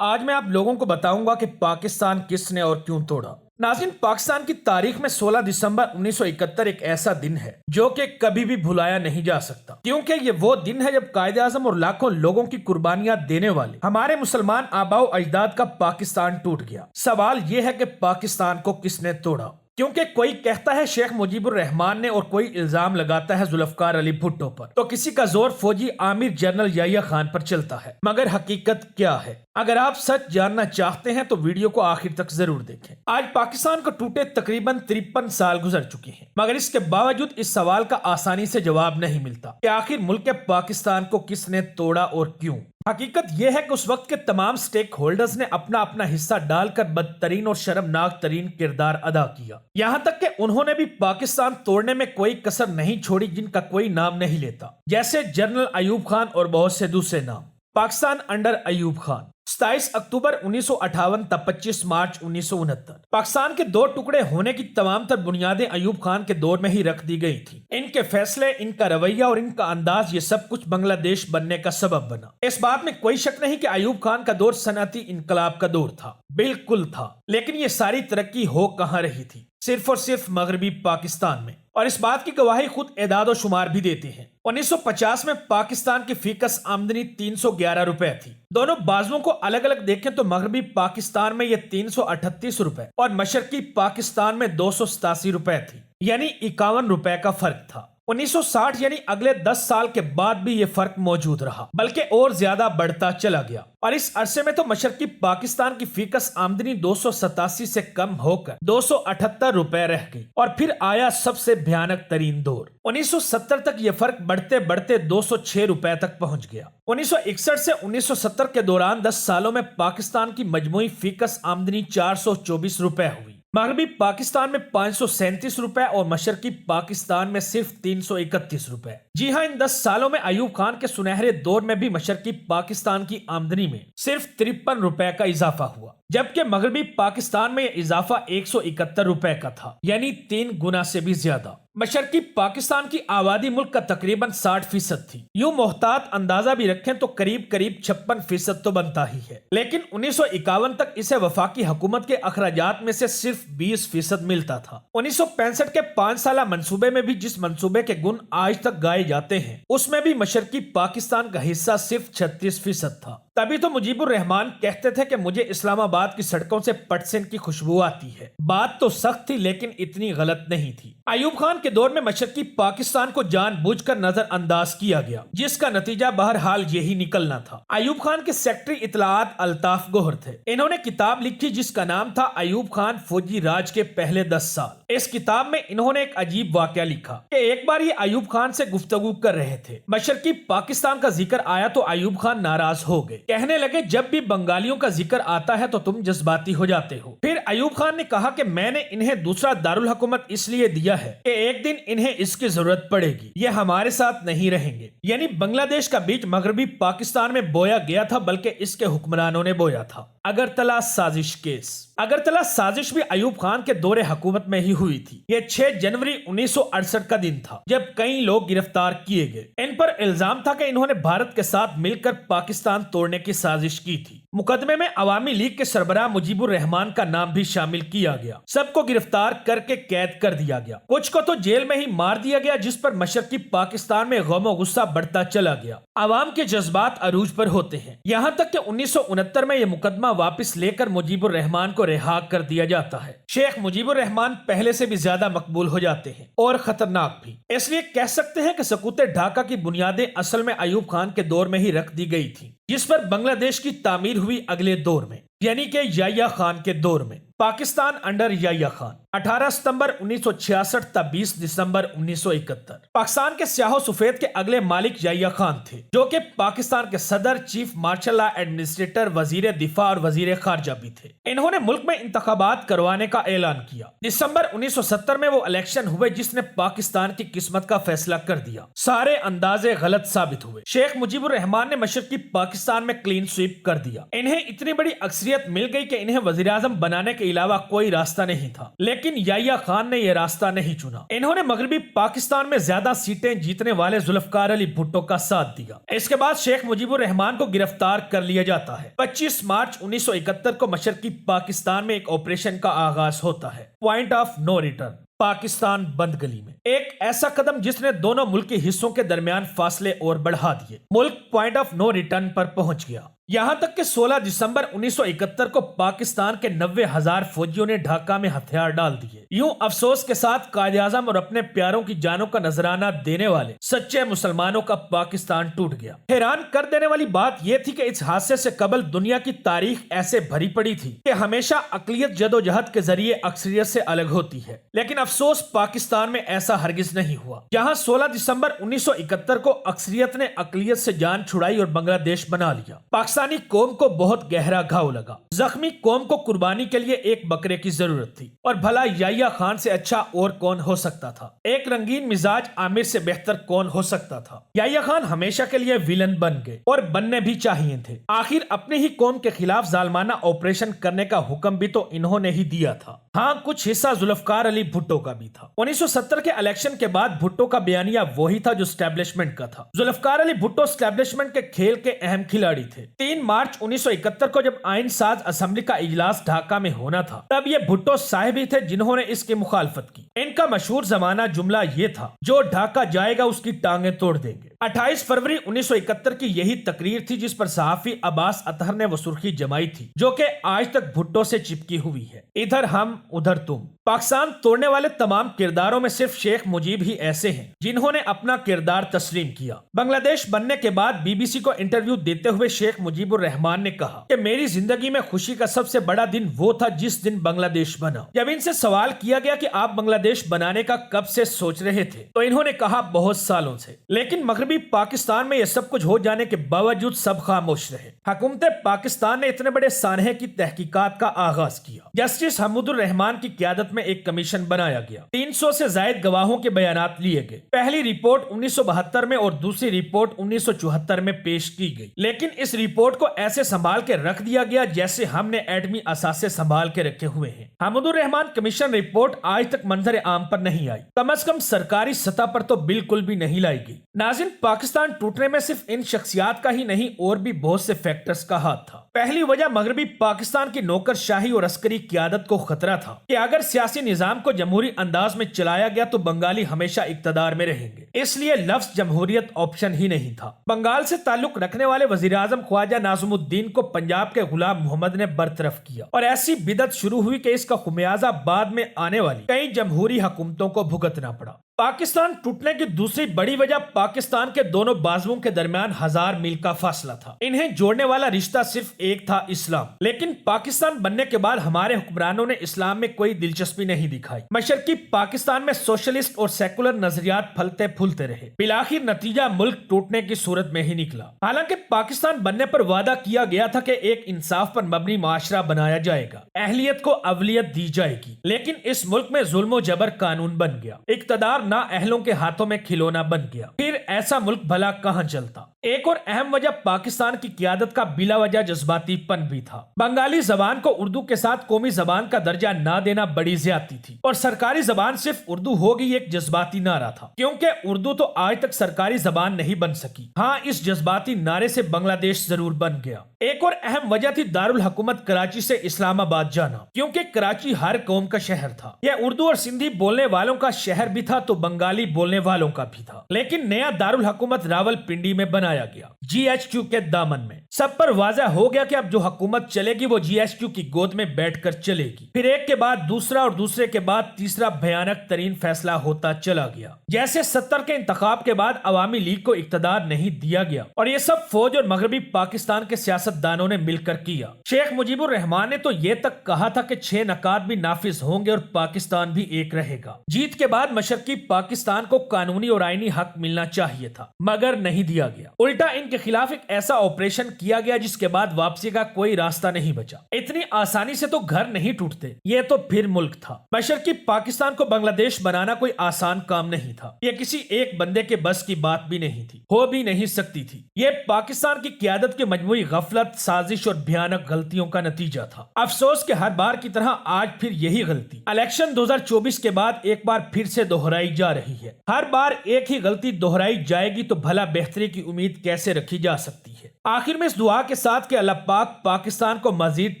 آج میں آپ لوگوں کو بتاؤں گا کہ پاکستان کس نے اور کیوں توڑا۔ ناظرین، پاکستان کی تاریخ میں 16 دسمبر 1971 ایک ایسا دن ہے جو کہ کبھی بھی بھلایا نہیں جا سکتا، کیونکہ یہ وہ دن ہے جب قائد اعظم اور لاکھوں لوگوں کی قربانیاں دینے والے ہمارے مسلمان آباؤ اجداد کا پاکستان ٹوٹ گیا۔ سوال یہ ہے کہ پاکستان کو کس نے توڑا؟ کیونکہ کوئی کہتا ہے شیخ مجیب الرحمان نے اور کوئی الزام لگاتا ہے ذوالفقار علی بھٹو پر، تو کسی کا زور فوجی امیر جنرل یحییٰ خان پر چلتا ہے۔ مگر حقیقت کیا ہے؟ اگر آپ سچ جاننا چاہتے ہیں تو ویڈیو کو آخر تک ضرور دیکھیں۔ آج پاکستان کو ٹوٹے تقریباً 53 سال گزر چکے ہیں، مگر اس کے باوجود اس سوال کا آسانی سے جواب نہیں ملتا کہ آخر ملک پاکستان کو کس نے توڑا اور کیوں۔ حقیقت یہ ہے کہ اس وقت کے تمام سٹیک ہولڈرز نے اپنا اپنا حصہ ڈال کر بدترین اور شرمناک ترین کردار ادا کیا، یہاں تک کہ انہوں نے بھی پاکستان توڑنے میں کوئی کسر نہیں چھوڑی جن کا کوئی نام نہیں لیتا، جیسے جنرل ایوب خان اور بہت سے دوسرے نام۔ پاکستان انڈر ایوب خان 27 اکتوبر 1958 تا 25 مارچ 1969۔ پاکستان کے دو ٹکڑے ہونے کی تمام تر بنیادیں ایوب خان کے دور میں ہی رکھ دی گئی تھی۔ ان کے فیصلے، ان کا رویہ اور ان کا انداز، یہ سب کچھ بنگلہ دیش بننے کا سبب بنا۔ اس بات میں کوئی شک نہیں کہ ایوب خان کا دور صنعتی انقلاب کا دور تھا، بالکل تھا، لیکن یہ ساری ترقی ہو کہاں رہی تھی؟ صرف اور صرف مغربی پاکستان میں، اور اس بات کی گواہی خود اعداد و شمار بھی دیتے ہیں۔ 1950 میں پاکستان کی فیکس آمدنی 311 روپے تھی۔ دونوں بازوؤں کو الگ الگ دیکھیں تو مغربی پاکستان میں یہ 338 روپے اور مشرقی پاکستان میں 287 روپے تھی، یعنی 51 روپے کا فرق تھا۔ 1960 یعنی اگلے 10 سال کے بعد بھی یہ فرق موجود رہا، بلکہ اور زیادہ بڑھتا چلا گیا، اور اس عرصے میں تو مشرقی پاکستان کی فیکس آمدنی 287 سے کم ہو کر 278 روپے رہ گئی، اور پھر آیا سب سے بھیانک ترین دور۔ 1970 تک یہ فرق بڑھتے بڑھتے 206 روپے تک پہنچ گیا۔ 1961 سے 1970 کے دوران 10 سالوں میں پاکستان کی مجموعی فیکس آمدنی 424 روپے ہوئی، مغربی پاکستان میں 537 روپے اور مشرقی پاکستان میں صرف 331 روپے۔ جی ہاں، ان 10 سالوں میں ایوب خان کے سنہرے دور میں بھی مشرقی پاکستان کی آمدنی میں صرف 53 روپے کا اضافہ ہوا، جبکہ مغربی پاکستان میں یہ اضافہ 171 روپے کا تھا، یعنی 3 گنا سے بھی زیادہ۔ مشرقی پاکستان کی آبادی ملک کا تقریباً 60% تھی، یوں محتاط اندازہ بھی رکھیں تو قریب 56% تو بنتا ہی ہے، لیکن 1951 تک اسے وفاقی حکومت کے اخراجات میں سے صرف 20% ملتا تھا۔ 1965 کے 5 سالہ منصوبے میں بھی جس منصوبے کے گن آج تک گائے جاتے ہیں، اس میں بھی مشرقی پاکستان کا حصہ صرف 36% تھا۔ تبھی تو مجیب الرحمان کہتے تھے کہ مجھے اسلام آباد کی سڑکوں سے پٹسن کی خوشبو آتی ہے۔ بات تو سخت تھی لیکن اتنی غلط نہیں تھی۔ ایوب خان کے دور میں مشرقی پاکستان کو جان بوجھ کر نظر انداز کیا گیا، جس کا نتیجہ بہرحال یہی نکلنا تھا۔ ایوب خان کے سیکٹری اطلاعات الطاف گوہر تھے۔ انہوں نے کتاب لکھی جس کا نام تھا ایوب خان فوجی راج کے پہلے 10 سال۔ اس کتاب میں انہوں نے ایک عجیب واقعہ لکھا کہ ایک بار یہ ایوب خان سے گفتگو کر رہے تھے، مشرقی پاکستان کا ذکر آیا تو ایوب خان ناراض ہو گئے، کہنے لگے جب بھی بنگالیوں کا ذکر آتا ہے تو تم جذباتی ہو جاتے ہو۔ پھر ایوب خان نے کہا کہ میں نے انہیں دوسرا دارالحکومت اس لیے دیا ہے کہ ایک دن انہیں اس کی ضرورت پڑے گی، یہ ہمارے ساتھ نہیں رہیں گے۔ یعنی بنگلہ دیش کا بیج مغربی پاکستان میں بویا گیا تھا، بلکہ اس کے حکمرانوں نے بویا تھا۔ اگرتلہ سازش کیس۔ اگرتلہ سازش بھی ایوب خان کے دور حکومت میں ہی ہوئی تھی۔ یہ 6 جنوری 1968 کا دن تھا جب کئی لوگ گرفتار کیے گئے۔ ان پر الزام تھا کہ انہوں نے بھارت کے ساتھ مل کر پاکستان توڑنے کی سازش کی تھی۔ مقدمے میں عوامی لیگ کے سربراہ مجیب الرحمان کا نام بھی شامل کیا گیا۔ سب کو گرفتار کر کے قید کر دیا گیا، کچھ کو تو جیل میں ہی مار دیا گیا، جس پر مشرقی پاکستان میں غم و غصہ بڑھتا چلا گیا۔ عوام کے جذبات عروج پر ہوتے ہیں، یہاں تک کہ 1969 میں یہ مقدمہ واپس لے کر مجیب الرحمان کو رہا کر دیا جاتا ہے۔ شیخ مجیب الرحمان پہلے سے بھی زیادہ مقبول ہو جاتے ہیں اور خطرناک بھی، اس لیے کہہ سکتے ہیں کہ سقوط ڈھاکہ کی بنیادیں اصل میں ایوب خان کے دور میں ہی رکھ دی گئی تھی، جس پر بنگلہ دیش کی تعمیر ہوئی اگلے دور میں، یعنی کہ یحییٰ خان کے دور میں۔ پاکستان انڈر یحییٰ خان 18 ستمبر 1966 تا 20 دسمبر 1971۔ پاکستان کے سیاہ و سفید کے اگلے مالک یحییٰ خان تھے، جو کہ پاکستان کے صدر، چیف مارشل لا ایڈمنسٹریٹر، وزیر دفاع اور وزیر خارجہ بھی تھے۔ انہوں نے ملک میں انتخابات کروانے کا اعلان کیا۔ دسمبر 1970 میں وہ الیکشن ہوئے جس نے پاکستان کی قسمت کا فیصلہ کر دیا۔ سارے اندازے غلط ثابت ہوئے۔ شیخ مجیب الرحمان نے مشرقی پاکستان میں کلین سویپ کر دیا۔ انہیں اتنی بڑی اکثریت مل گئی کہ انہیں وزیر اعظم بنانے کے کے علاوہ کوئی راستہ نہیں تھا، لیکن یحییٰ خان نے یہ راستہ نہیں چنا۔ انہوں نے مغربی پاکستان میں زیادہ سیٹیں جیتنے والے ذوالفقار علی بھٹو کا ساتھ دیا۔ اس کے بعد شیخ مجیب الرحمان کو گرفتار کر لیا جاتا ہے۔ 25 مارچ 1971 کو مشرقی پاکستان میں ایک آپریشن کا آغاز ہوتا ہے، point of no return, Pakistan بند گلی میں۔ ایک ایسا قدم جس نے دونوں ملکی حصوں کے درمیان فاصلے اور بڑھا دیے۔ ملک پوائنٹ آف نو ریٹرن پر پہنچ گیا، یہاں تک کہ 16 دسمبر 1971 کو پاکستان کے 90,000 فوجیوں نے ڈھاکہ میں ہتھیار ڈال دیے۔ یوں افسوس کے ساتھ قائد اعظم اور اپنے پیاروں کی جانوں کا نذرانہ دینے والے سچے مسلمانوں کا پاکستان ٹوٹ گیا۔ حیران کر دینے والی بات یہ تھی کہ اس حادثے سے قبل دنیا کی تاریخ ایسے بھری پڑی تھی کہ ہمیشہ اقلیت جدوجہد کے ذریعے اکثریت سے الگ ہوتی ہے، لیکن افسوس پاکستان میں ایسا ہرگز نہیں ہوا۔ جہاں 16 دسمبر 1971 کو اکثریت نے اقلیت سے جان چھڑائی اور بنگلہ دیش بنا لیا، پاکستانی قوم کو بہت گہرا گھاؤ لگا۔ زخمی قوم کو قربانی کے لیے ایک بکرے کی ضرورت تھی، اور بھلا یحییٰ خان سے اچھا اور کون ہو سکتا تھا؟ ایک رنگین مزاج عامر سے بہتر کون ہو سکتا تھا؟ یحییٰ خان ہمیشہ کے لیے ویلن بن گئے، اور بننے بھی چاہیے تھے۔ آخر اپنی ہی قوم کے خلاف ظالمانہ آپریشن کرنے کا حکم بھی تو انہوں نے ہی دیا تھا۔ ہاں، کچھ حصہ ذوالفقار علی بھٹو کا بھی تھا۔ 1970 کے الیکشن کے بعد بھٹو کا بیانیہ وہی تھا جو اسٹیبلشمنٹ کا تھا۔ ذوالفقار علی بھٹو اسٹیبلشمنٹ کے کھیل کے اہم کھلاڑی تھے۔ 3 مارچ 1971 کو جب آئین ساز اسمبلی کا اجلاس ڈھاکہ میں ہونا تھا، تب یہ بھٹو صاحب ہی تھے جنہوں نے اس کی مخالفت کی۔ ان کا مشہور زمانہ جملہ یہ تھا، جو ڈھاکہ جائے گا اس کی ٹانگیں توڑ دیں گے۔ 28 فروری 1971 کی یہی تقریر تھی جس پر صحافی عباس اطہر نے وہ سرخی جمائی تھی جو کہ آج تک بھٹو سے چپکی ہوئی ہے، ادھر ہم ادھر تم۔ پاکستان توڑنے والے تمام کرداروں میں صرف شیخ مجیب ہی ایسے ہیں جنہوں نے اپنا کردار تسلیم کیا۔ بنگلہ دیش بننے کے بعد BBC کو انٹرویو دیتے ہوئے شیخ مجیب الرحمان نے کہا کہ میری زندگی میں خوشی کا سب سے بڑا دن وہ تھا جس دن بنگلہ دیش بنا۔ جب ان سے سوال کیا گیا کہ آپ بنگلہ دیش بنانے کا کب سے سوچ رہے تھے، تو انہوں نے کہا بہت سالوں سے، لیکن مغربی پاکستان میں یہ سب کچھ ہو جانے کے باوجود سب خاموش رہے۔ حکومت پاکستان نے اتنے بڑے سانحے کی تحقیقات کا آغاز کیا۔ جسٹس حمود الرحمان کی قیادت میں ایک کمیشن بنایا گیا۔ 300 سے زائد گواہوں کے بیانات لیے گئے۔ پہلی رپورٹ 1972 میں اور دوسری رپورٹ 1974 میں پیش کی گئی، لیکن اس رپورٹ کو ایسے سنبھال کے رکھ دیا گیا جیسے ہم نے ایٹمی اثاثے سنبھال کے رکھے ہوئے ہیں۔ حمود الرحمان کمیشن رپورٹ آج تک منظر عام پر نہیں آئی، کم از کم سرکاری سطح پر تو بالکل بھی نہیں لائی گئی۔ ناظرین، پاکستان ٹوٹنے میں صرف ان شخصیات کا ہی نہیں اور بھی بہت سے فیکٹرز کا ہاتھ تھا۔ پہلی وجہ مغربی پاکستان کی نوکر شاہی اور عسکری قیادت کو خطرہ تھا کہ اگر سیاسی نظام کو جمہوری انداز میں چلایا گیا تو بنگالی ہمیشہ اقتدار میں رہیں گے، اس لیے لفظ جمہوریت آپشن ہی نہیں تھا۔ بنگال سے تعلق رکھنے والے وزیر اعظم خواجہ ناظم الدین کو پنجاب کے غلام محمد نے برطرف کیا، اور ایسی بدعت شروع ہوئی کہ اس کا خمیازہ بعد میں آنے والی کئی جمہوری حکومتوں کو بھگتنا پڑا۔ پاکستان ٹوٹنے کی دوسری بڑی وجہ پاکستان کے دونوں بازوؤں کے درمیان 1000 میل کا فاصلہ تھا۔ انہیں جوڑنے والا رشتہ صرف ایک تھا، اسلام۔ لیکن پاکستان بننے کے بعد ہمارے حکمرانوں نے اسلام میں کوئی دلچسپی نہیں دکھائی۔ مشرقی پاکستان میں سوشلسٹ اور سیکولر نظریات پھلتے پھولتے رہے۔ بالآخر نتیجہ ملک ٹوٹنے کی صورت میں ہی نکلا۔ حالانکہ پاکستان بننے پر وعدہ کیا گیا تھا کہ ایک انصاف پر مبنی معاشرہ بنایا جائے گا، اہلیت کو اولویت دی جائے گی، لیکن اس ملک میں ظلم و جبر قانون بن گیا، اقتدار نا اہلوں کے ہاتھوں میں کھلونا بن گیا۔ پھر ایسا ملک بھلا کہاں چلتا؟ ایک اور اہم وجہ پاکستان کی قیادت کا بلا وجہ جذباتی پن بھی تھا۔ بنگالی زبان کو اردو کے ساتھ قومی زبان کا درجہ نہ دینا بڑی زیادتی تھی، اور سرکاری زبان صرف اردو ہوگی ایک جذباتی نعرہ تھا، کیونکہ اردو تو آج تک سرکاری زبان نہیں بن سکی۔ ہاں، اس جذباتی نعرے سے بنگلہ دیش ضرور بن گیا۔ ایک اور اہم وجہ تھی دارالحکومت کراچی سے اسلام آباد جانا، کیونکہ کراچی ہر قوم کا شہر تھا۔ یہ اردو اور سندھی بولنے والوں کا شہر بھی تھا تو بنگالی بولنے والوں کا بھی تھا، لیکن نیا دارالحکومت راول پنڈی میں بنایا گیا، GHQ کے دامن میں۔ سب پر واضح ہو گیا کہ اب جو حکومت چلے گی وہ GHQ کی گود میں بیٹھ کر چلے گی۔ پھر ایک کے بعد دوسرا اور دوسرے کے بعد تیسرا بھیانک ترین فیصلہ ہوتا چلا گیا۔ جیسے 70 کے انتخاب کے بعد عوامی لیگ کو اقتدار نہیں دیا گیا، اور یہ سب فوج اور مغربی پاکستان کے سیاست دانوں نے مل کر کیا۔ شیخ مجیب الرحمان نے تو یہ تک کہا تھا کہ 6 نکات بھی نافذ ہوں گے اور پاکستان بھی ایک رہے گا۔ جیت کے بعد مشرقی پاکستان کو قانونی اور آئینی حق ملنا چاہیے تھا، مگر نہیں دیا گیا۔ الٹا ان کے خلاف ایک ایسا آپریشن کیا گیا جس کے بعد واپسی کا کوئی راستہ نہیں بچا۔ اتنی آسانی سے تو گھر نہیں ٹوٹتے، یہ تو پھر ملک تھا۔ مشرقی پاکستان کو بنگلہ دیش بنانا کوئی آسان کام نہیں تھا، یہ کسی ایک بندے کے بس کی بات بھی نہیں تھی، ہو بھی نہیں سکتی تھی۔ یہ پاکستان کی قیادت کے مجموعی غفلت، سازش اور بھیانک غلطیوں کا نتیجہ تھا۔ افسوس کہ ہر بار کی طرح آج پھر یہی غلطی الیکشن 2024 کے بعد ایک بار پھر سے دہرائی جا رہی ہے۔ ہر بار ایک ہی غلطی دہرائی جائے گی تو بھلا بہتری کی امید کیسے رکھی جا سکتی ہے؟ آخر میں اس دعا کے ساتھ کہ اللہ پاک پاکستان کو مزید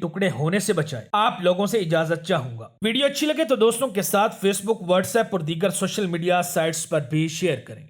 ٹکڑے ہونے سے بچائے، آپ لوگوں سے اجازت چاہوں گا۔ ویڈیو اچھی لگے تو دوستوں کے ساتھ فیس بک، واٹس ایپ اور دیگر سوشل میڈیا سائٹس پر بھی شیئر کریں۔